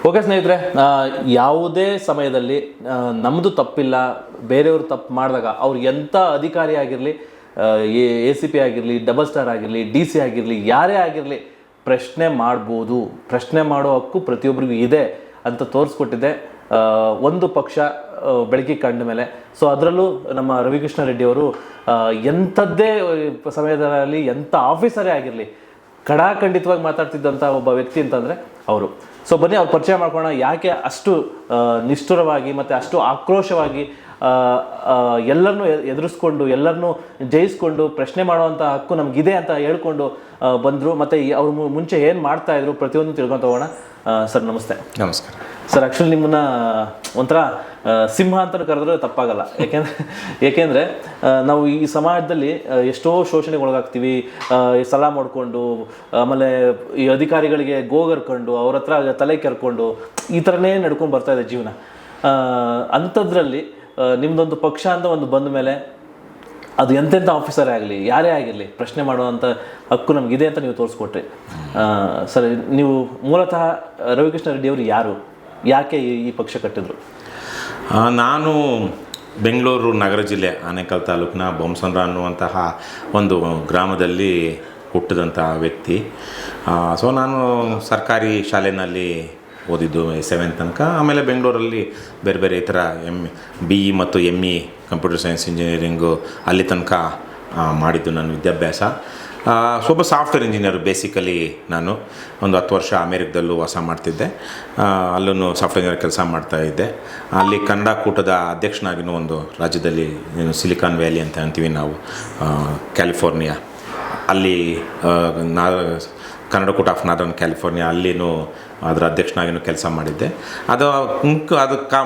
Okay ಸ್ನೇಹಿತರೆ, ಯಾವುದೇ ಸಮಯದಲ್ಲಿ ನಮ್ಮದು ತಪ್ಪಿಲ್ಲ, ಬೇರೆಯವರು ತಪ್ಪು ಮಾಡಿದಾಗ ಅವ್ರು ಎಂಥ ಅಧಿಕಾರಿ ಆಗಿರಲಿ, ACP ಆಗಿರಲಿ, ಡಬಲ್ ಸ್ಟಾರ್ ಆಗಿರಲಿ, DC ಆಗಿರಲಿ, ಯಾರೇ ಆಗಿರಲಿ ಪ್ರಶ್ನೆ ಮಾಡ್ಬೋದು. ಪ್ರಶ್ನೆ ಮಾಡೋ ಹಕ್ಕು ಪ್ರತಿಯೊಬ್ಬರಿಗೂ ಇದೆ ಅಂತ ತೋರಿಸ್ಕೊಟ್ಟಿದೆ ಒಂದು ಪಕ್ಷ ಬೆಳಕಿಗೆ ಕಂಡ ಮೇಲೆ. ಸೊ ಅದರಲ್ಲೂ ನಮ್ಮ ರವಿಕೃಷ್ಣ ರೆಡ್ಡಿ ಅವರು ಎಂಥದ್ದೇ ಸಮಯದಲ್ಲಿ ಎಂಥ ಆಫೀಸರೇ ಆಗಿರಲಿ ಖಡಾಖಂಡಿತವಾಗಿ ಮಾತಾಡ್ತಿದ್ದಂಥ ಒಬ್ಬ ವ್ಯಕ್ತಿ ಅಂತಂದರೆ ಅವರು. ಸೊ ಬನ್ನಿ ಅವ್ರು ಪರಿಚಯ ಮಾಡ್ಕೊಳ್ಳೋಣ. ಯಾಕೆ ಅಷ್ಟು ನಿಷ್ಠುರವಾಗಿ ಮತ್ತು ಅಷ್ಟು ಆಕ್ರೋಶವಾಗಿ ಎಲ್ಲರನ್ನೂ ಎದುರಿಸ್ಕೊಂಡು ಎಲ್ಲರನ್ನೂ ಜಯಿಸ್ಕೊಂಡು ಪ್ರಶ್ನೆ ಮಾಡುವಂಥ ಹಕ್ಕು ನಮಗಿದೆ ಅಂತ ಹೇಳ್ಕೊಂಡು ಬಂದರು. ಮತ್ತು ಅವ್ರು ಮುಂಚೆ ಏನು ಮಾಡ್ತಾಯಿದ್ರು ಪ್ರತಿಯೊಂದು ತಿಳ್ಕೊಂಡು ಹೋಗೋಣ. ಸರ್ ನಮಸ್ತೆ. ನಮಸ್ಕಾರ ಸರ್. ಆ್ಯಕ್ಚುಲಿ ನಿಮ್ಮನ್ನ ಒಂಥರ ಸಿಂಹ ಅಂತ ಕರೆದ್ರೆ ತಪ್ಪಾಗಲ್ಲ. ಏಕೆಂದರೆ ನಾವು ಈ ಸಮಾಜದಲ್ಲಿ ಎಷ್ಟೋ ಶೋಷಣೆಗೆ ಒಳಗಾಗ್ತೀವಿ. ಸಲ ಮಾಡಿಕೊಂಡು, ಆಮೇಲೆ ಈ ಅಧಿಕಾರಿಗಳಿಗೆ ಗೋಗರ್ಕೊಂಡು ಅವ್ರ ಹತ್ರ ತಲೆ ಕೆರ್ಕೊಂಡು ಈ ಥರನೇ ನಡ್ಕೊಂಡು ಬರ್ತಾ ಇದೆ ಜೀವನ. ಅಂಥದ್ರಲ್ಲಿ ನಿಮ್ಮದೊಂದು ಪಕ್ಷ ಅಂತ ಒಂದು ಬಂದ ಮೇಲೆ ಅದು ಎಂತೆಂಥ ಆಫೀಸರೇ ಆಗಲಿ, ಯಾರೇ ಆಗಿರಲಿ ಪ್ರಶ್ನೆ ಮಾಡುವಂಥ ಹಕ್ಕು ನಮಗಿದೆ ಅಂತ ನೀವು ತೋರಿಸ್ಕೊಟ್ರಿ. ಸರ್, ನೀವು ಮೂಲತಃ ರವಿಕೃಷ್ಣ ರೆಡ್ಡಿ ಅವರು ಯಾರು, ಯಾಕೆ ಈ ಪಕ್ಷ ಕಟ್ಟಿದ್ರು? ನಾನು ಬೆಂಗಳೂರು ನಗರ ಜಿಲ್ಲೆ ಆನೇಕಲ್ ತಾಲೂಕಿನ ಬೊಮ್ಮಸಂದ್ರ ಅನ್ನುವಂತಹ ಒಂದು ಗ್ರಾಮದಲ್ಲಿ ಹುಟ್ಟಿದಂಥ ವ್ಯಕ್ತಿ. ಸೊ ನಾನು ಸರ್ಕಾರಿ ಶಾಲೆಯಲ್ಲಿ ಓದಿದ್ದು 7th ತನಕ. ಆಮೇಲೆ ಬೆಂಗಳೂರಲ್ಲಿ ಬೇರೆ ಬೇರೆ ಈ ಥರ BE ಮತ್ತು ME ಕಂಪ್ಯೂಟರ್ ಸೈನ್ಸ್ ಇಂಜಿನಿಯರಿಂಗು ಅಲ್ಲಿ ತನಕ ಮಾಡಿದ್ದು ನನ್ನ ವಿದ್ಯಾಭ್ಯಾಸ. ಸ್ವಲ್ಪ ಸಾಫ್ಟ್ವೇರ್ ಇಂಜಿನಿಯರ್ ಬೇಸಿಕಲಿ. ನಾನು ಒಂದು 10 ವರ್ಷ ಅಮೇರಿಕದಲ್ಲೂ ವಾಸ ಮಾಡ್ತಿದ್ದೆ. ಅಲ್ಲೂ ಸಾಫ್ಟ್ವೇರ್ ಇಂಜಿನಿಯರ್ ಕೆಲಸ ಮಾಡ್ತಾಯಿದ್ದೆ. ಅಲ್ಲಿ ಕನ್ನಡ ಕೂಟದ ಅಧ್ಯಕ್ಷನಾಗಿನೂ ಒಂದು ರಾಜ್ಯದಲ್ಲಿ ಸಿಲಿಕಾನ್ ವ್ಯಾಲಿ ಅಂತ ಅಂತೀವಿ ನಾವು, ಕ್ಯಾಲಿಫೋರ್ನಿಯಾ, ಅಲ್ಲಿ ಕನ್ನಡ ಕೂಟ ಆಫ್ ನಾರ್ದರ್ನ್ ಕ್ಯಾಲಿಫೋರ್ನಿಯಾ, ಅಲ್ಲಿನೂ ಅದರ ಅಧ್ಯಕ್ಷನಾಗಿನೂ ಕೆಲಸ ಮಾಡಿದ್ದೆ. ಅದಕ್ಕೆ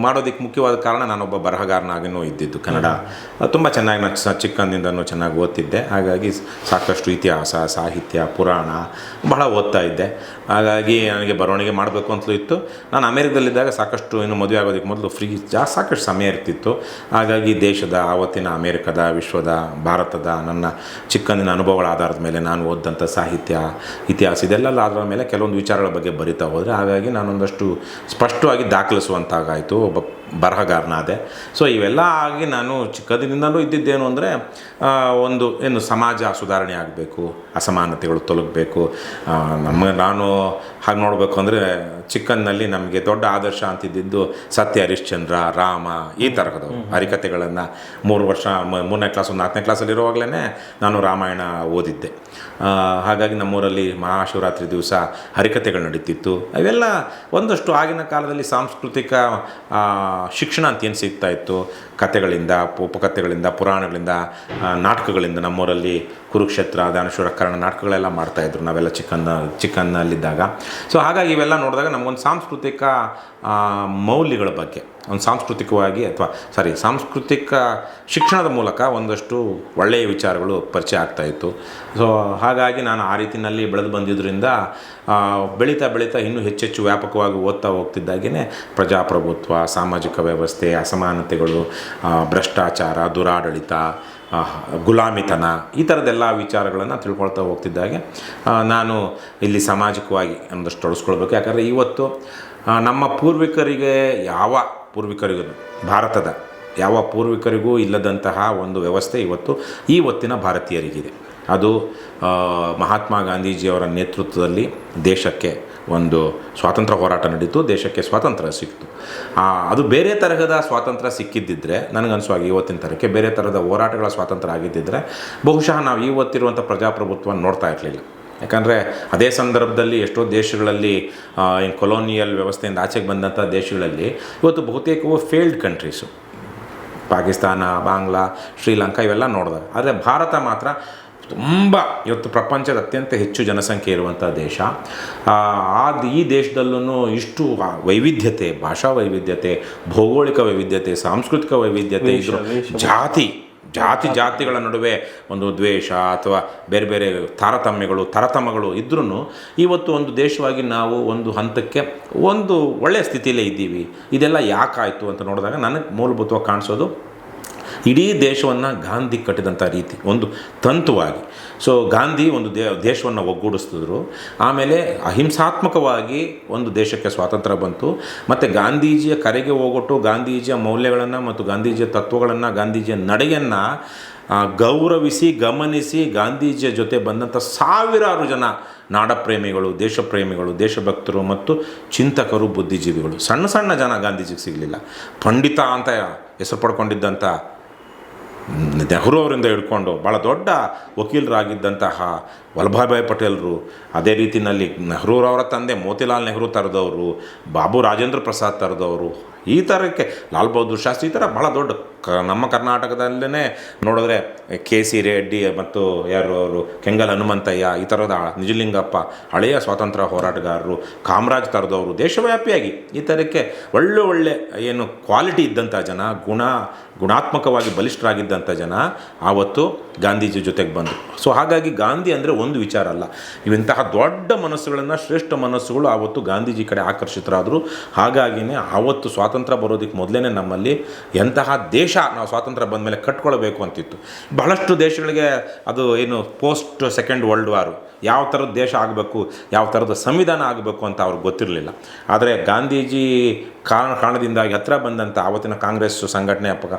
ಮಾಡೋದಕ್ಕೆ ಮುಖ್ಯವಾದ ಕಾರಣ ನಾನೊಬ್ಬ ಬರಹಗಾರನಾಗಿನೂ ಇದ್ದಿದ್ದು. ಕನ್ನಡ ತುಂಬ ಚೆನ್ನಾಗಿ ನಾನು ಚಿಕ್ಕಂದಿಂದನೂ ಚೆನ್ನಾಗಿ ಓದ್ತಿದ್ದೆ. ಹಾಗಾಗಿ ಸಾಕಷ್ಟು ಇತಿಹಾಸ, ಸಾಹಿತ್ಯ, ಪುರಾಣ ಬಹಳ ಓದ್ತಾ ಇದ್ದೆ. ಹಾಗಾಗಿ ನನಗೆ ಬರವಣಿಗೆ ಮಾಡಬೇಕು ಅಂತಲೂ ಇತ್ತು. ನಾನು ಅಮೇರಿಕದಲ್ಲಿದ್ದಾಗ ಸಾಕಷ್ಟು ಇನ್ನು ಮದುವೆ ಆಗೋದಕ್ಕೆ ಮೊದಲು ಸಾಕಷ್ಟು ಸಮಯ ಇರ್ತಿತ್ತು. ಹಾಗಾಗಿ ದೇಶದ, ಆವತ್ತಿನ ಅಮೇರಿಕದ, ವಿಶ್ವದ, ಭಾರತದ ನನ್ನ ಚಿಕ್ಕಂದಿನ ಅನುಭವಗಳ ಆಧಾರದ ಮೇಲೆ ನಾನು ಓದಿದಂಥ ಸಾಹಿತ್ಯ, ಇತಿಹಾಸ ಇದೆಲ್ಲ ಆಧಾರದ ಮೇಲೆ ಕೆಲವೊಂದು ವಿಚಾರಗಳ ಬಗ್ಗೆ ಬರಿತಾ ಹೋದರೆ, ಹಾಗಾಗಿ ನಾನೊಂದಷ್ಟು ಸ್ಪಷ್ಟವಾಗಿ ದಾಖಲಿಸುವಂತಾಗಾಯಿತು, ಒಬ್ಬ ಬರಹಗಾರನಾದೆ. ಸೊ ಇವೆಲ್ಲ ಆಗಿ ನಾನು ಚಿಕ್ಕದಿನಿಂದಲೂ ಇದ್ದಿದ್ದೇನು ಅಂದರೆ ಒಂದು ಸಮಾಜ ಸುಧಾರಣೆ ಆಗಬೇಕು, ಅಸಮಾನತೆಗಳು ತೊಲಗಬೇಕು. ನಾನು ಹಾಗೆ ನೋಡಬೇಕು ಅಂದರೆ ಚಿಕ್ಕನ್ನಲ್ಲಿ ನಮಗೆ ದೊಡ್ಡ ಆದರ್ಶ ಅಂತಿದ್ದು ಸತ್ಯ ಹರಿಶ್ಚಂದ್ರ, ರಾಮ, ಈ ಥರದವು ಹರಿಕತೆಗಳನ್ನು 3ನೇ ಕ್ಲಾಸ್ 4ನೇ ಕ್ಲಾಸಲ್ಲಿರುವಾಗಲೇ ನಾನು ರಾಮಾಯಣ ಓದಿದ್ದೆ. ಹಾಗಾಗಿ ನಮ್ಮೂರಲ್ಲಿ ಮಹಾಶಿವರಾತ್ರಿ ದಿವಸ ಹರಿಕತೆಗಳು ನಡೀತಿತ್ತು. ಅವೆಲ್ಲ ಒಂದಷ್ಟು ಆಗಿನ ಕಾಲದಲ್ಲಿ ಸಾಂಸ್ಕೃತಿಕ ಶಿಕ್ಷಣ ಅಂತ ಏನು ಸಿಗ್ತಾಯಿತ್ತು, ಕಥೆಗಳಿಂದ, ಉಪಕಥೆಗಳಿಂದ, ಪುರಾಣಗಳಿಂದ, ನಾಟಕಗಳಿಂದ. ನಮ್ಮೂರಲ್ಲಿ ಕುರುಕ್ಷೇತ್ರ, ದಾನಶೂರ ಕರ್ಣ ನಾಟಕಗಳೆಲ್ಲ ಮಾಡ್ತಾಯಿದ್ರು ನಾವೆಲ್ಲ ಚಿಕ್ಕನ್ನಲ್ಲಿದ್ದಾಗ. ಸೊ ಹಾಗಾಗಿ ಇವೆಲ್ಲ ನೋಡಿದಾಗ ನಮಗೊಂದು ಸಾಂಸ್ಕೃತಿಕ ಮೌಲ್ಯಗಳ ಬಗ್ಗೆ, ಒಂದು ಸಾಂಸ್ಕೃತಿಕ ಶಿಕ್ಷಣದ ಮೂಲಕ ಒಂದಷ್ಟು ಒಳ್ಳೆಯ ವಿಚಾರಗಳು ಪರಿಚಯ ಆಗ್ತಾಯಿತ್ತು. ಸೊ ಹಾಗಾಗಿ ನಾನು ಆ ರೀತಿಯಲ್ಲಿ ಬೆಳೆದು ಬಂದಿದ್ದರಿಂದ ಬೆಳೀತಾ ಇನ್ನೂ ಹೆಚ್ಚೆಚ್ಚು ವ್ಯಾಪಕವಾಗಿ ಓದ್ತಾ ಹೋಗ್ತಿದ್ದಾಗೇ ಪ್ರಜಾಪ್ರಭುತ್ವ, ಸಾಮಾಜಿಕ ವ್ಯವಸ್ಥೆ, ಅಸಮಾನತೆಗಳು, ಭ್ರಷ್ಟಾಚಾರ, ದುರಾಡಳಿತ, ಗುಲಾಮಿತನ, ಈ ಥರದ್ದೆಲ್ಲ ವಿಚಾರಗಳನ್ನು ತಿಳ್ಕೊಳ್ತಾ ಹೋಗ್ತಿದ್ದಾಗೆ ನಾನು ಇಲ್ಲಿ ಸಾಮಾಜಿಕವಾಗಿ ಒಂದಷ್ಟು ತೊಡಸ್ಕೊಳ್ಬೇಕು. ಯಾಕಂದರೆ ಇವತ್ತು ನಮ್ಮ ಭಾರತದ ಯಾವ ಪೂರ್ವಿಕರಿಗೂ ಇಲ್ಲದಂತಹ ಒಂದು ವ್ಯವಸ್ಥೆ ಇವತ್ತಿನ ಭಾರತೀಯರಿಗಿದೆ. ಅದು ಮಹಾತ್ಮ ಗಾಂಧೀಜಿಯವರ ನೇತೃತ್ವದಲ್ಲಿ ದೇಶಕ್ಕೆ ಒಂದು ಸ್ವಾತಂತ್ರ್ಯ ಹೋರಾಟ ನಡೀತು, ದೇಶಕ್ಕೆ ಸ್ವಾತಂತ್ರ್ಯ ಸಿಕ್ತು. ಅದು ಬೇರೆ ತರಹದ ಸ್ವಾತಂತ್ರ್ಯ ಸಿಕ್ಕಿದ್ದಿದ್ರೆ, ನನಗನ್ಸುವಾಗಿ ಇವತ್ತಿನ ತರಕ್ಕೆ ಬೇರೆ ಥರದ ಹೋರಾಟಗಳ ಸ್ವಾತಂತ್ರ್ಯ ಆಗಿದ್ದಿದ್ರೆ ಬಹುಶಃ ನಾವು ಇವತ್ತಿರುವಂಥ ಪ್ರಜಾಪ್ರಭುತ್ವ ನೋಡ್ತಾ ಇರಲಿಲ್ಲ. ಯಾಕಂದರೆ ಅದೇ ಸಂದರ್ಭದಲ್ಲಿ ಎಷ್ಟೋ ದೇಶಗಳಲ್ಲಿ ಕೊಲೋನಿಯಲ್ ವ್ಯವಸ್ಥೆಯಿಂದ ಆಚೆಗೆ ಬಂದಂಥ ದೇಶಗಳಲ್ಲಿ ಇವತ್ತು ಬಹುತೇಕವು ಫೇಲ್ಡ್ ಕಂಟ್ರೀಸು, ಪಾಕಿಸ್ತಾನ, ಬಾಂಗ್ಲಾ, ಶ್ರೀಲಂಕಾ ಇವೆಲ್ಲ ನೋಡಿದಾಗ. ಆದರೆ ಭಾರತ ಮಾತ್ರ ತುಂಬ ಇವತ್ತು ಪ್ರಪಂಚದ ಅತ್ಯಂತ ಹೆಚ್ಚು ಜನಸಂಖ್ಯೆ ಇರುವಂಥ ದೇಶ. ಈ ದೇಶದಲ್ಲೂ ಇಷ್ಟು ವೈವಿಧ್ಯತೆ, ಭಾಷಾ ವೈವಿಧ್ಯತೆ, ಭೌಗೋಳಿಕ ವೈವಿಧ್ಯತೆ, ಸಾಂಸ್ಕೃತಿಕ ವೈವಿಧ್ಯತೆ, ಜಾತಿಗಳ ನಡುವೆ ಒಂದು ದ್ವೇಷ ಅಥವಾ ಬೇರೆ ಬೇರೆ ತರತಮಗಳು ಇದ್ರೂ ಇವತ್ತು ಒಂದು ದೇಶವಾಗಿ ನಾವು ಒಂದು ಹಂತಕ್ಕೆ ಒಂದು ಒಳ್ಳೆಯ ಸ್ಥಿತಿಯಲ್ಲೇ ಇದ್ದೀವಿ. ಇದೆಲ್ಲ ಯಾಕಾಯಿತು ಅಂತ ನೋಡಿದಾಗ ನನಗೆ ಮೂಲಭೂತವಾಗಿ ಕಾಣಿಸೋದು ಇಡೀ ದೇಶವನ್ನು ಗಾಂಧಿ ಕಟ್ಟಿದಂಥ ರೀತಿ ಒಂದು ತಂತುವಾಗಿ. ಸೊ ಗಾಂಧಿ ಒಂದು ದೇಶವನ್ನು ಒಗ್ಗೂಡಿಸ್ತಿದ್ರು. ಆಮೇಲೆ ಅಹಿಂಸಾತ್ಮಕವಾಗಿ ಒಂದು ದೇಶಕ್ಕೆ ಸ್ವಾತಂತ್ರ್ಯ ಬಂತು. ಮತ್ತು ಗಾಂಧೀಜಿಯ ಕರೆಗೆ ಹೋಗೊಟ್ಟು ಗಾಂಧೀಜಿಯ ಮೌಲ್ಯಗಳನ್ನು ಮತ್ತು ಗಾಂಧೀಜಿಯ ತತ್ವಗಳನ್ನು, ಗಾಂಧೀಜಿಯ ನಡೆಯನ್ನು ಗೌರವಿಸಿ ಗಮನಿಸಿ ಗಾಂಧೀಜಿಯ ಜೊತೆ ಬಂದಂಥ ಸಾವಿರಾರು ಜನ ನಾಡಪ್ರೇಮಿಗಳು, ದೇಶಪ್ರೇಮಿಗಳು, ದೇಶಭಕ್ತರು ಮತ್ತು ಚಿಂತಕರು, ಬುದ್ಧಿಜೀವಿಗಳು, ಸಣ್ಣ ಸಣ್ಣ ಜನ ಗಾಂಧೀಜಿಗೆ ಸಿಗಲಿಲ್ಲ. ಪಂಡಿತ ಅಂತ ಹೆಸರು ಪಡ್ಕೊಂಡಿದ್ದಂಥ ನೆಹರು ಅವರಿಂದ ಹಿಡ್ಕೊಂಡು ಭಾಳ ದೊಡ್ಡ ವಕೀಲರಾಗಿದ್ದಂತಹ ವಲ್ಲಭಭಾಯ್ ಪಟೇಲರು, ಅದೇ ರೀತಿಯಲ್ಲಿ ನೆಹರೂರವರ ತಂದೆ ಮೋತಿಲಾಲ್ ನೆಹರು ಥರದವರು, ಬಾಬು ರಾಜೇಂದ್ರ ಪ್ರಸಾದ್ ಥರದವರು, ಈ ಥರಕ್ಕೆ ಲಾಲ್ ಬಹದ್ದೂರ್ ಶಾಸ್ತ್ರಿ, ಈ ಥರ ಭಾಳ ದೊಡ್ಡ ನಮ್ಮ ಕರ್ನಾಟಕದಲ್ಲೇ ನೋಡಿದ್ರೆ KC ರೆಡ್ಡಿ ಮತ್ತು ಯಾರು ಅವರು ಕೆಂಗಲ್ ಹನುಮಂತಯ್ಯ, ಈ ಥರದ ನಿಜಲಿಂಗಪ್ಪ, ಹಳೆಯ ಸ್ವಾತಂತ್ರ್ಯ ಹೋರಾಟಗಾರರು, ಕಾಮರಾಜ್ ಥರದವರು, ದೇಶವ್ಯಾಪಿಯಾಗಿ ಈ ಥರಕ್ಕೆ ಒಳ್ಳೆ ಏನು ಕ್ವಾಲಿಟಿ ಇದ್ದಂಥ ಜನ, ಗುಣಾತ್ಮಕವಾಗಿ ಬಲಿಷ್ಠರಾಗಿದ್ದಂಥ ಜನ ಆವತ್ತು ಗಾಂಧೀಜಿ ಜೊತೆಗೆ ಬಂದರು. ಸೊ ಹಾಗಾಗಿ ಗಾಂಧಿ ಅಂದರೆ ಒಂದು ವಿಚಾರ ಅಲ್ಲ, ಇವಂತಹ ದೊಡ್ಡ ಮನಸ್ಸುಗಳನ್ನು, ಶ್ರೇಷ್ಠ ಮನಸ್ಸುಗಳು ಆವತ್ತು ಗಾಂಧೀಜಿ ಕಡೆ ಆಕರ್ಷಿತರಾದರು. ಹಾಗಾಗಿಯೇ ಆವತ್ತು ಸ್ವಾತಂತ್ರ್ಯ ಬರೋದಕ್ಕೆ ಮೊದಲೇ ನಮ್ಮಲ್ಲಿ ಎಂತಹ ದೇಶ ನಾವು ಸ್ವಾತಂತ್ರ್ಯ ಬಂದ ಮೇಲೆ ಕಟ್ಕೊಳ್ಬೇಕು ಅಂತಿತ್ತು. ಬಹಳಷ್ಟು ದೇಶಗಳಿಗೆ ಅದು ಏನು ಪೋಸ್ಟ್ ಸೆಕೆಂಡ್ ವರ್ಲ್ಡ್ ವಾರು ಯಾವ ಥರದ ದೇಶ ಆಗಬೇಕು, ಯಾವ ಥರದ ಸಂವಿಧಾನ ಆಗಬೇಕು ಅಂತ ಅವ್ರಿಗೆ ಗೊತ್ತಿರಲಿಲ್ಲ. ಆದರೆ ಗಾಂಧೀಜಿ ಕಾರಣದಿಂದಾಗಿ ಹತ್ರ ಬಂದಂಥ ಆವತ್ತಿನ ಕಾಂಗ್ರೆಸ್ ಸಂಘಟನೆ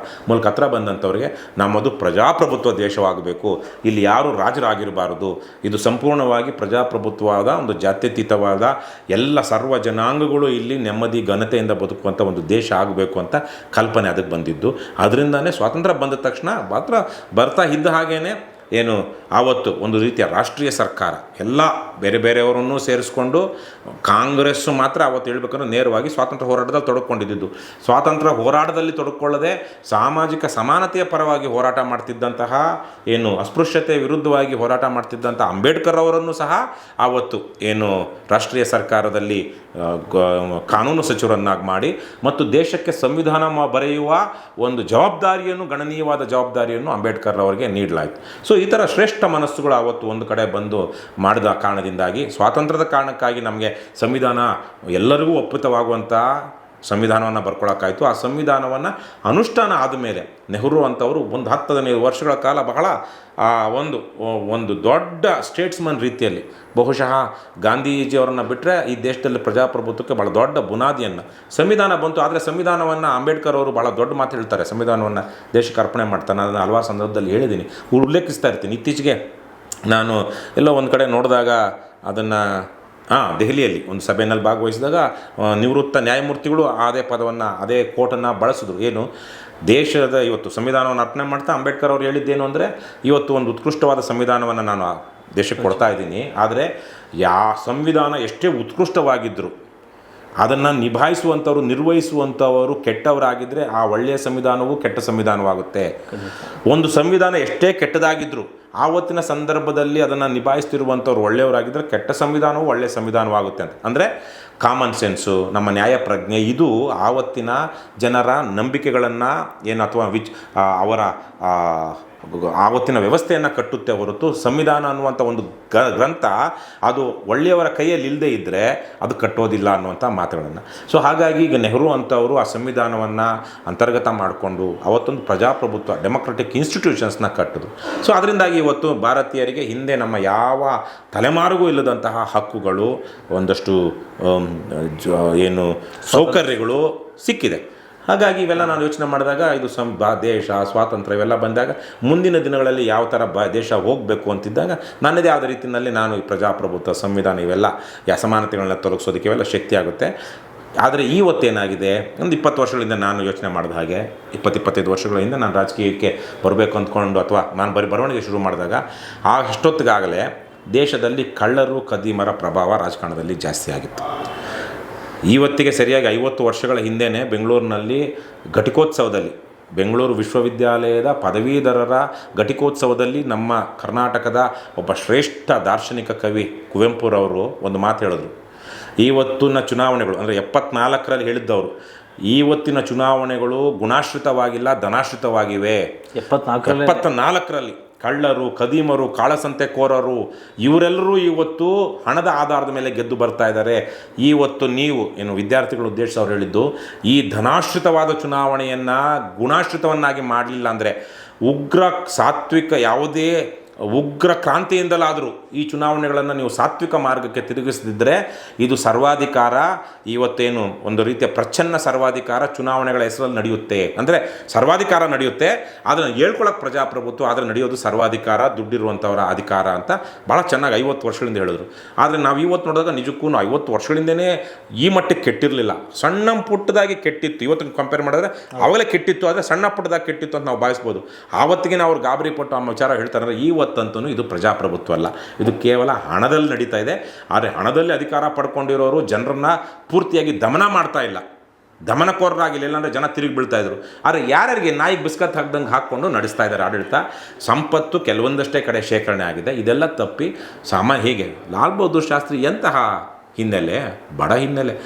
ಮೂಲಕ ಹತ್ರ ಬಂದಂಥವ್ರಿಗೆ ನಮ್ಮದು ಪ್ರಜಾಪ್ರಭುತ್ವ ದೇಶವಾಗಬೇಕು, ಇಲ್ಲಿ ಯಾರು ರಾಜರಾಗಿರಬಾರದು, ಇದು ಸಂಪೂರ್ಣವಾಗಿ ಪ್ರಜಾಪ್ರಭುತ್ವವಾದ ಒಂದು ಜಾತ್ಯತೀತವಾದ ಎಲ್ಲ ಸರ್ವ ಜನಾಂಗಗಳು ಇಲ್ಲಿ ನೆಮ್ಮದಿ ಘನತೆಯಿಂದ ಬದುಕುವಂಥ ಒಂದು ದೇಶ ಆಗಬೇಕು ಅಂತ ಕಲ್ಪನೆ ಅದಕ್ಕೆ ಬಂದಿದ್ದು. ಅದರಿಂದನೇ ಸ್ವಾತಂತ್ರ್ಯ ಬಂದ ತಕ್ಷಣ ಮಾತ್ರ ಬರ್ತಾ ಇದ್ದ ಹಾಗೇ ಏನು ಆವತ್ತು ಒಂದು ರೀತಿಯ ರಾಷ್ಟ್ರೀಯ ಸರ್ಕಾರ ಎಲ್ಲ ಬೇರೆ ಬೇರೆಯವರನ್ನು ಸೇರಿಸ್ಕೊಂಡು, ಕಾಂಗ್ರೆಸ್ಸು ಮಾತ್ರ ಆವತ್ತು ಹೇಳ್ಬೇಕಾದ್ರೆ ನೇರವಾಗಿ ಸ್ವಾತಂತ್ರ್ಯ ಹೋರಾಟದಲ್ಲಿ ತೊಡಕೊಂಡಿದ್ದು. ಸ್ವಾತಂತ್ರ್ಯ ಹೋರಾಟದಲ್ಲಿ ತೊಡಕೊಳ್ಳದೆ ಸಾಮಾಜಿಕ ಸಮಾನತೆಯ ಪರವಾಗಿ ಹೋರಾಟ ಮಾಡ್ತಿದ್ದಂತಹ, ಏನು ಅಸ್ಪೃಶ್ಯತೆ ವಿರುದ್ಧವಾಗಿ ಹೋರಾಟ ಮಾಡ್ತಿದ್ದಂಥ ಅಂಬೇಡ್ಕರ್ ಅವರನ್ನು ಸಹ ಆವತ್ತು ಏನು ರಾಷ್ಟ್ರೀಯ ಸರ್ಕಾರದಲ್ಲಿ ಕಾನೂನು ಸಚಿವರನ್ನಾಗಿ ಮಾಡಿ ಮತ್ತು ದೇಶಕ್ಕೆ ಸಂವಿಧಾನ ಬರೆಯುವ ಒಂದು ಜವಾಬ್ದಾರಿಯನ್ನು, ಗಣನೀಯವಾದ ಜವಾಬ್ದಾರಿಯನ್ನು ಅಂಬೇಡ್ಕರ್ ಅವರಿಗೆ ನೀಡಲಾಯಿತು. ಸೊ ಈ ಥರ ಶ್ರೇಷ್ಠ ಮನಸ್ಸುಗಳು ಆವತ್ತು ಒಂದು ಕಡೆ ಬಂದು ಮಾಡಿದ ಕಾರಣದಿಂದಾಗಿ, ಸ್ವಾತಂತ್ರ್ಯದ ಕಾರಣಕ್ಕಾಗಿ ನಮಗೆ ಸಂವಿಧಾನ ಎಲ್ಲರಿಗೂ ಒಪ್ಪಿತವಾಗುವಂಥ ಸಂವಿಧಾನವನ್ನು ಬರ್ಕೊಳ್ಳೋಕ್ಕಾಯಿತು. ಆ ಸಂವಿಧಾನವನ್ನು ಅನುಷ್ಠಾನ ಆದಮೇಲೆ ನೆಹರು ಅಂತವರು ಒಂದು 10-15 ವರ್ಷಗಳ ಕಾಲ ಬಹಳ ಒಂದು ದೊಡ್ಡ ಸ್ಟೇಟ್ಸ್ಮನ್ ರೀತಿಯಲ್ಲಿ, ಬಹುಶಃ ಗಾಂಧೀಜಿಯವರನ್ನು ಬಿಟ್ಟರೆ ಈ ದೇಶದಲ್ಲಿ ಪ್ರಜಾಪ್ರಭುತ್ವಕ್ಕೆ ಭಾಳ ದೊಡ್ಡ ಬುನಾದಿಯನ್ನು, ಸಂವಿಧಾನ ಬಂತು. ಆದರೆ ಸಂವಿಧಾನವನ್ನು ಅಂಬೇಡ್ಕರ್ ಅವರು ಭಾಳ ದೊಡ್ಡ ಮಾತು ಹೇಳ್ತಾರೆ, ಸಂವಿಧಾನವನ್ನು ದೇಶಕ್ಕೆ ಅರ್ಪಣೆ ಮಾಡ್ತಾನೆ. ಅದನ್ನು ಹಲವಾರು ಸಂದರ್ಭದಲ್ಲಿ ಹೇಳಿದ್ದೀನಿ, ಉಲ್ಲೇಖಿಸ್ತಾ ಇರ್ತೀನಿ. ಇತ್ತೀಚೆಗೆ ನಾನು ಎಲ್ಲೋ ಒಂದು ಕಡೆ ನೋಡಿದಾಗ ಅದನ್ನು ದೆಹಲಿಯಲ್ಲಿ ಒಂದು ಸಭೆಯಲ್ಲಿ ಭಾಗವಹಿಸಿದಾಗ ನಿವೃತ್ತ ನ್ಯಾಯಮೂರ್ತಿಗಳು ಅದೇ ಪದವನ್ನು, ಅದೇ ಕೋಟನ್ನು ಬಳಸಿದ್ರು. ಏನು ದೇಶದ ಇವತ್ತು ಸಂವಿಧಾನವನ್ನು ಅರ್ಪಣೆ ಮಾಡ್ತಾ ಅಂಬೇಡ್ಕರ್ ಅವರು ಹೇಳಿದ್ದೇನು ಅಂದರೆ, ಇವತ್ತು ಒಂದು ಉತ್ಕೃಷ್ಟವಾದ ಸಂವಿಧಾನವನ್ನು ನಾನು ದೇಶಕ್ಕೆ ಕೊಡ್ತಾ ಇದ್ದೀನಿ, ಆದರೆ ಸಂವಿಧಾನ ಎಷ್ಟೇ ಉತ್ಕೃಷ್ಟವಾಗಿದ್ದರು ಅದನ್ನು ನಿಭಾಯಿಸುವಂಥವ್ರು, ನಿರ್ವಹಿಸುವಂಥವರು ಕೆಟ್ಟವರಾಗಿದ್ದರೆ ಆ ಒಳ್ಳೆಯ ಸಂವಿಧಾನವು ಕೆಟ್ಟ ಸಂವಿಧಾನವಾಗುತ್ತೆ. ಒಂದು ಸಂವಿಧಾನ ಎಷ್ಟೇ ಕೆಟ್ಟದಾಗಿದ್ದರೂ ಆವತ್ತಿನ ಸಂದರ್ಭದಲ್ಲಿ ಅದನ್ನು ನಿಭಾಯಿಸ್ತಿರುವಂಥವ್ರು ಒಳ್ಳೆಯವರಾಗಿದ್ದರೆ ಕೆಟ್ಟ ಸಂವಿಧಾನವು ಒಳ್ಳೆಯ ಸಂವಿಧಾನವಾಗುತ್ತೆ ಅಂತ. ಅಂದರೆ ಕಾಮನ್ ಸೆನ್ಸು, ನಮ್ಮ ನ್ಯಾಯ ಪ್ರಜ್ಞೆ, ಇದು ಆವತ್ತಿನ ಜನರ ನಂಬಿಕೆಗಳನ್ನು ಏನು ಅಥವಾ ಅವರ ಆವತ್ತಿನ ವ್ಯವಸ್ಥೆಯನ್ನು ಕಟ್ಟುತ್ತೆ ಹೊರತು ಸಂವಿಧಾನ ಅನ್ನುವಂಥ ಒಂದು ಗ್ರಂಥ ಅದು ಒಳ್ಳೆಯವರ ಕೈಯಲ್ಲಿ ಇಲ್ಲದೇ ಇದ್ದರೆ ಅದು ಕಟ್ಟೋದಿಲ್ಲ ಅನ್ನುವಂಥ ಮಾತುಗಳನ್ನು. ಸೊ ಹಾಗಾಗಿ ಈಗ ನೆಹರು ಅಂತವರು ಆ ಸಂವಿಧಾನವನ್ನು ಅಂತರ್ಗತ ಮಾಡಿಕೊಂಡು ಅವತ್ತೊಂದು ಪ್ರಜಾಪ್ರಭುತ್ವ, ಡೆಮೊಕ್ರೆಟಿಕ್ ಇನ್ಸ್ಟಿಟ್ಯೂಷನ್ಸ್ನ ಕಟ್ಟಿದ್ರು. ಸೊ ಅದರಿಂದಾಗಿ ಇವತ್ತು ಭಾರತೀಯರಿಗೆ ಹಿಂದೆ ನಮ್ಮ ಯಾವ ತಲೆಮಾರಿಗೂ ಇಲ್ಲದಂತಹ ಹಕ್ಕುಗಳು, ಒಂದಷ್ಟು ಏನು ಸೌಕರ್ಯಗಳು ಸಿಕ್ಕಿದೆ. ಹಾಗಾಗಿ ಇವೆಲ್ಲ ನಾನು ಯೋಚನೆ ಮಾಡಿದಾಗ ಇದು ದೇಶ ಸ್ವಾತಂತ್ರ್ಯ ಇವೆಲ್ಲ ಬಂದಾಗ ಮುಂದಿನ ದಿನಗಳಲ್ಲಿ ಯಾವ ಥರ ದೇಶ ಹೋಗಬೇಕು ಅಂತಿದ್ದಾಗ ನನ್ನದೇ ಆದ ರೀತಿಯಲ್ಲಿ ನಾನು ಈ ಪ್ರಜಾಪ್ರಭುತ್ವ, ಸಂವಿಧಾನ ಇವೆಲ್ಲ ಅಸಮಾನತೆಗಳನ್ನ ತೊಲಗಿಸೋದಕ್ಕೆ ಇವೆಲ್ಲ ಶಕ್ತಿ ಆಗುತ್ತೆ. ಆದರೆ ಇವತ್ತೇನಾಗಿದೆ, ಒಂದು 20 ವರ್ಷಗಳಿಂದ ನಾನು ಯೋಚನೆ ಮಾಡಿದ ಹಾಗೆ 20-25 ವರ್ಷಗಳ ಹಿಂದೆ ನಾನು ರಾಜಕೀಯಕ್ಕೆ ಬರಬೇಕು ಅಂದ್ಕೊಂಡು ಅಥವಾ ನಾನು ಬರವಣಿಗೆ ಶುರು ಮಾಡಿದಾಗ ಅಷ್ಟೊತ್ತಿಗಾಗಲೇ ದೇಶದಲ್ಲಿ ಕಳ್ಳರು ಖದೀಮರ ಪ್ರಭಾವ ರಾಜಕಾರಣದಲ್ಲಿ ಜಾಸ್ತಿ ಆಗಿತ್ತು. ಇವತ್ತಿಗೆ ಸರಿಯಾಗಿ 50 ವರ್ಷಗಳ ಹಿಂದೆಯೇ ಬೆಂಗಳೂರಿನಲ್ಲಿ ಘಟಿಕೋತ್ಸವದಲ್ಲಿ, ಬೆಂಗಳೂರು ವಿಶ್ವವಿದ್ಯಾಲಯದ ಪದವೀಧರರ ಘಟಿಕೋತ್ಸವದಲ್ಲಿ ನಮ್ಮ ಕರ್ನಾಟಕದ ಒಬ್ಬ ಶ್ರೇಷ್ಠ ದಾರ್ಶನಿಕ ಕವಿ ಕುವೆಂಪುರವರು ಒಂದು ಮಾತು ಹೇಳಿದ್ರು. ಇವತ್ತಿನ ಚುನಾವಣೆಗಳು ಅಂದರೆ 74ರಲ್ಲಿ ಹೇಳಿದ್ದವರು, ಇವತ್ತಿನ ಚುನಾವಣೆಗಳು ಗುಣಾಶ್ರಿತವಾಗಿಲ್ಲ ಧನಾಶ್ರಿತವಾಗಿವೆ. 74ರಲ್ಲಿ ಕಳ್ಳರು, ಕದೀಮರು, ಕಾಳಸಂತೆಕೋರರು ಇವರೆಲ್ಲರೂ ಇವತ್ತು ಹಣದ ಆಧಾರದ ಮೇಲೆ ಗೆದ್ದು ಬರ್ತಾ ಇದ್ದಾರೆ. ಇವತ್ತು ನೀವು ಏನು ವಿದ್ಯಾರ್ಥಿಗಳ ಉದ್ದೇಶ ಅವ್ರು ಹೇಳಿದ್ದು, ಈ ಧನಾಶ್ರಿತವಾದ ಚುನಾವಣೆಯನ್ನು ಗುಣಾಶ್ರಿತವನ್ನಾಗಿ ಮಾಡಲಿಲ್ಲ ಅಂದರೆ, ಉಗ್ರ ಸಾತ್ವಿಕ ಯಾವುದೇ ಉಗ್ರ ಕ್ರಾಂತಿಯಿಂದಲಾದರೂ ಈ ಚುನಾವಣೆಗಳನ್ನು ನೀವು ಸಾತ್ವಿಕ ಮಾರ್ಗಕ್ಕೆ ತಿರುಗಿಸದಿದ್ದರೆ ಇದು ಸರ್ವಾಧಿಕಾರ, ಇವತ್ತೇನು ಒಂದು ರೀತಿಯ ಪ್ರಚ್ಛನ್ನ ಸರ್ವಾಧಿಕಾರ ಚುನಾವಣೆಗಳ ಹೆಸರಲ್ಲಿ ನಡೆಯುತ್ತೆ. ಅಂದರೆ ಸರ್ವಾಧಿಕಾರ ನಡೆಯುತ್ತೆ, ಅದನ್ನು ಹೇಳ್ಕೊಳ್ಳೋಕೆ ಪ್ರಜಾಪ್ರಭುತ್ವ, ಆದರೆ ನಡೆಯೋದು ಸರ್ವಾಧಿಕಾರ, ದುಡ್ಡಿರುವಂಥವರ ಅಧಿಕಾರ ಅಂತ ಭಾಳ ಚೆನ್ನಾಗಿ 50 ವರ್ಷಗಳಿಂದ ಹೇಳಿದ್ರು. ಆದರೆ ನಾವು ಇವತ್ತು ನೋಡಿದಾಗ ನಿಜಕ್ಕೂ 50 ವರ್ಷಗಳಿಂದನೇ ಈ ಮಟ್ಟಕ್ಕೆ ಕೆಟ್ಟಿರಲಿಲ್ಲ. ಸಣ್ಣ ಪುಟ್ಟದಾಗಿ ಕೆಟ್ಟಿತ್ತು, ಇವತ್ತು ಕಂಪೇರ್ ಮಾಡಿದ್ರೆ ಅವಾಗಲೇ ಕೆಟ್ಟಿತ್ತು, ಆದರೆ ಸಣ್ಣ ಪುಟ್ಟದಾಗಿ ಕೆಟ್ಟಿತ್ತು ಅಂತ ನಾವು ಭಾವಿಸ್ಬೋದು. ಆವತ್ತಿಗೆ ನಾವು ಅವ್ರು ಗಾಬರಿ ಪಟ್ಟು ಆ ವಿಚಾರ ಹೇಳ್ತಾರೆ. ಇವತ್ತಂತೂ ಇದು ಪ್ರಜಾಪ್ರಭುತ್ವ ಅಲ್ಲ, ಇದು ಕೇವಲ ಹಣದಲ್ಲಿ ನಡೀತಾ ಇದೆ. ಆದರೆ ಹಣದಲ್ಲಿ ಅಧಿಕಾರ ಪಡ್ಕೊಂಡಿರೋರು ಜನರನ್ನು ಪೂರ್ತಿಯಾಗಿ ದಮನ ಮಾಡ್ತಾ ಇಲ್ಲ, ದಮನಕೋರರಾಗಿಲ್ಲ, ಇಲ್ಲಾಂದರೆ ಜನ ತಿರುಗಿ ಬೀಳ್ತಾ ಇದ್ರು. ಆದರೆ ಯಾರ್ಯಾರಿಗೆ ನಾಯಿಗೆ ಬಿಸ್ಕತ್ ಹಾಕ್ದಂಗೆ ಹಾಕ್ಕೊಂಡು ನಡೆಸ್ತಾ ಇದ್ದಾರೆ ಆಡಳಿತ. ಸಂಪತ್ತು ಕೆಲವೊಂದಷ್ಟೇ ಕಡೆ ಶೇಖರಣೆ ಆಗಿದೆ. ಇದೆಲ್ಲ ತಪ್ಪಿ ಹೇಗೆ ಲಾಲ್ ಬಹದ್ದೂರ್ ಶಾಸ್ತ್ರಿ ಎಂತಹ ಹಿನ್ನೆಲೆ, ಬಡ ಹಿನ್ನೆಲೆ,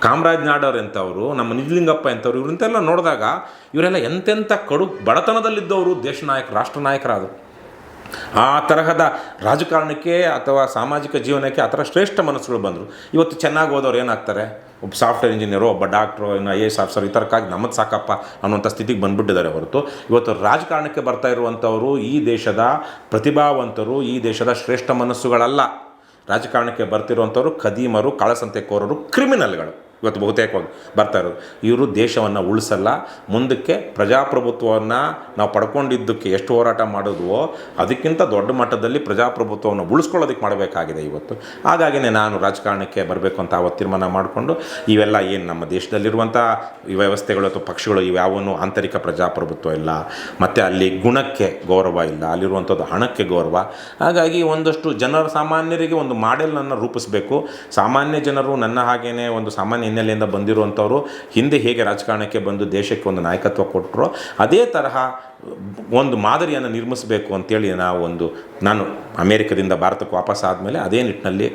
ಕಾಮರಾಜ್ ನಾಡವ್ರು ಎಂಥವರು, ನಮ್ಮ ನಿಜಲಿಂಗಪ್ಪ ಎಂಥವ್ರು, ಇವರಂತೆಲ್ಲ ನೋಡಿದಾಗ ಇವರೆಲ್ಲ ಎಂತೆಂಥ ಕಡು ಬಡತನದಲ್ಲಿದ್ದವರು ದೇಶ ನಾಯಕ, ರಾಷ್ಟ್ರ ನಾಯಕರಾದರು. ಆ ತರಹದ ರಾಜಕಾರಣಕ್ಕೆ ಅಥವಾ ಸಾಮಾಜಿಕ ಜೀವನಕ್ಕೆ ಆ ಥರ ಶ್ರೇಷ್ಠ ಮನಸ್ಸುಗಳು ಬಂದರು. ಇವತ್ತು ಚೆನ್ನಾಗಿ ಓದೋರು ಏನಾಗ್ತಾರೆ, ಒಬ್ಬ ಸಾಫ್ಟ್ವೇರ್ ಇಂಜಿನಿಯರು, ಒಬ್ಬ ಡಾಕ್ಟ್ರು, ಇನ್ನು IAS ಆಫೀಸರ್, ಈ ಥರಕ್ಕಾಗಿ ನಮ್ಮದು ಸಾಕಪ್ಪ ಅನ್ನುವಂಥ ಸ್ಥಿತಿಗೆ ಬಂದುಬಿಟ್ಟಿದ್ದಾರೆ ಹೊರತು ಇವತ್ತು ರಾಜಕಾರಣಕ್ಕೆ ಬರ್ತಾ ಇರುವಂಥವರು ಈ ದೇಶದ ಪ್ರತಿಭಾವಂತರು, ಈ ದೇಶದ ಶ್ರೇಷ್ಠ ಮನಸ್ಸುಗಳಲ್ಲ. ರಾಜಕಾರಣಕ್ಕೆ ಬರ್ತಿರುವಂಥವ್ರು ಖದೀಮರು, ಕಾಳಸಂತೆಕೋರರು, ಕ್ರಿಮಿನಲ್ಗಳು ಇವತ್ತು ಬಹುತೇಕವಾಗಿ ಬರ್ತಾ ಇರೋದು. ಇವರು ದೇಶವನ್ನು ಉಳಿಸಲ್ಲ. ಮುಂದಕ್ಕೆ ಪ್ರಜಾಪ್ರಭುತ್ವವನ್ನು ನಾವು ಪಡ್ಕೊಂಡಿದ್ದಕ್ಕೆ ಎಷ್ಟು ಹೋರಾಟ ಮಾಡಿದ್ವೋ ಅದಕ್ಕಿಂತ ದೊಡ್ಡ ಮಟ್ಟದಲ್ಲಿ ಪ್ರಜಾಪ್ರಭುತ್ವವನ್ನು ಉಳಿಸ್ಕೊಳ್ಳೋದಕ್ಕೆ ಮಾಡಬೇಕಾಗಿದೆ ಇವತ್ತು. ಹಾಗಾಗಿನೇ ನಾನು ರಾಜಕಾರಣಕ್ಕೆ ಬರಬೇಕು ಅಂತ ಅವತ್ತು ತೀರ್ಮಾನ ಮಾಡಿಕೊಂಡು ಇವೆಲ್ಲ ಏನು ನಮ್ಮ ದೇಶದಲ್ಲಿರುವಂಥ ಈ ವ್ಯವಸ್ಥೆಗಳು ಅಥವಾ ಪಕ್ಷಗಳು ಇವ್ಯಾವೂ ಆಂತರಿಕ ಪ್ರಜಾಪ್ರಭುತ್ವ ಇಲ್ಲ, ಮತ್ತು ಅಲ್ಲಿ ಗುಣಕ್ಕೆ ಗೌರವ ಇಲ್ಲ, ಅಲ್ಲಿರುವಂಥದ್ದು ಹಣಕ್ಕೆ ಗೌರವ. ಹಾಗಾಗಿ ಒಂದಷ್ಟು ಸಾಮಾನ್ಯರಿಗೆ ಒಂದು ಮಾಡೆಲ್ನನ್ನು ರೂಪಿಸಬೇಕು. ಸಾಮಾನ್ಯ ಜನರು ನನ್ನ ಹಾಗೇನೆ ಒಂದು ಸಾಮಾನ್ಯ ಹಿನ್ನೆಲೆಯಿಂದ ಬಂದಿರುವಂಥವರು ಹಿಂದೆ ಹೇಗೆ ರಾಜಕಾರಣಕ್ಕೆ ಬಂದು ದೇಶಕ್ಕೆ ಒಂದು ನಾಯಕತ್ವ ಕೊಟ್ಟರೋ ಅದೇ ತರಹ ಒಂದು ಮಾದರಿಯನ್ನು ನಿರ್ಮಿಸಬೇಕು ಅಂತೇಳಿ ನಾನು ಅಮೇರಿಕದಿಂದ ಭಾರತಕ್ಕೆ ವಾಪಸ್ ಆದಮೇಲೆ ಅದೇ ನಿಟ್ಟಿನಲ್ಲಿ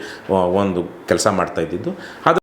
ಒಂದು ಕೆಲಸ ಮಾಡ್ತಾ ಇದ್ದಿದ್ದು. ಅದು